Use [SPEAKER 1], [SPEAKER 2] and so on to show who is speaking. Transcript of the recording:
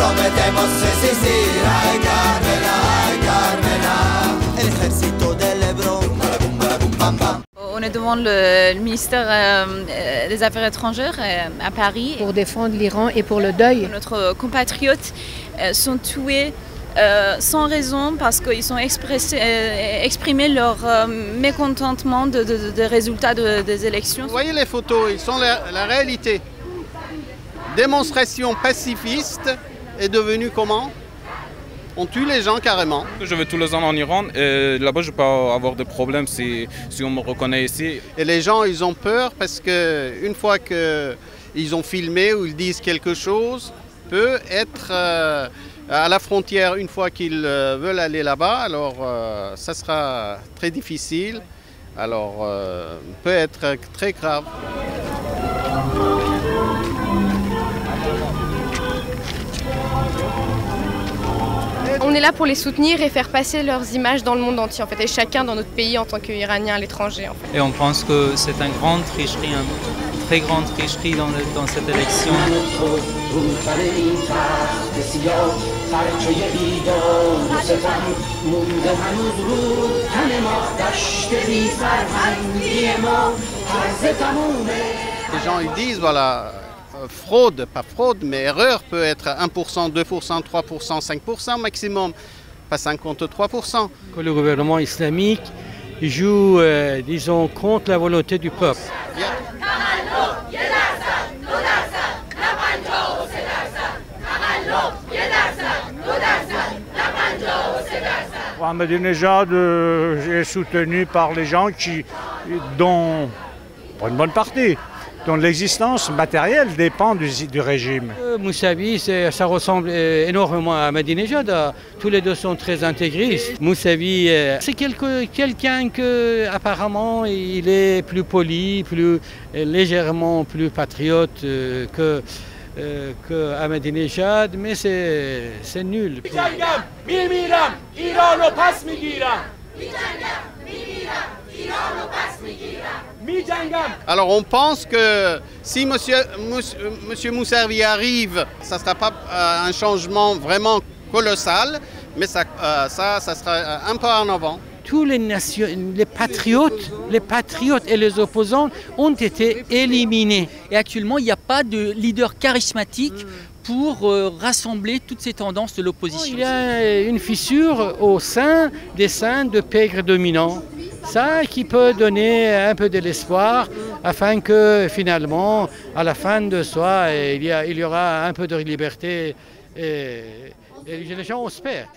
[SPEAKER 1] prometemos sí, sí, sí, ay Carmela, el ejército del Ebro, balabum, bam, bam.
[SPEAKER 2] On est devant le ministère des Affaires étrangères à Paris.
[SPEAKER 3] Pour défendre l'Iran et pour le deuil.
[SPEAKER 2] Nos compatriotes sont tués sans raison parce qu'ils ont exprimé leur mécontentement des résultats des élections.
[SPEAKER 4] Vous voyez les photos, ils sont la réalité. Démonstration pacifiste est devenue comment? On tue les gens carrément.
[SPEAKER 5] Je vais tous les ans en Iran et là-bas je peux avoir des problèmes si on me reconnaît ici.
[SPEAKER 4] Et les gens ils ont peur parce qu'une fois qu'ils ont filmé ou ils disent quelque chose, peut être à la frontière une fois qu'ils veulent aller là-bas, alors ça sera très difficile, alors peut être très grave.
[SPEAKER 6] On est là pour les soutenir et faire passer leurs images dans le monde entier, en fait, et chacun dans notre pays en tant qu'Iranien à l'étranger. En fait.
[SPEAKER 7] Et on pense que c'est une grande tricherie, une très grande tricherie dans cette élection.
[SPEAKER 4] Les gens ils disent voilà. Fraude, pas fraude, mais erreur peut être 1%, 2%, 3%, 5% maximum, pas 53%.
[SPEAKER 8] Que le gouvernement islamique joue, disons, contre la volonté du peuple.
[SPEAKER 9] Ahmadinejad est soutenu par les gens dont, pour une bonne partie, dont l'existence matérielle dépend du régime.
[SPEAKER 8] Moussavi, ça ressemble énormément à Ahmadinejad. Tous les deux sont très intégristes. Moussavi, c'est quelqu'un que, apparemment, il est plus poli, légèrement plus patriote que Ahmadinejad, mais c'est nul.
[SPEAKER 4] Alors on pense que si monsieur Moussavi arrive, ça ne sera pas un changement vraiment colossal, mais ça sera un pas en avant.
[SPEAKER 8] Tous les patriotes et les opposants ont été éliminés.
[SPEAKER 10] Et actuellement, il n'y a pas de leader charismatique pour rassembler toutes ces tendances de l'opposition.
[SPEAKER 8] Il y a une fissure au sein des seins de pègres dominants. Ça qui peut donner un peu de l'espoir afin que finalement, à la fin de soi, il y aura un peu de liberté et les gens espèrent.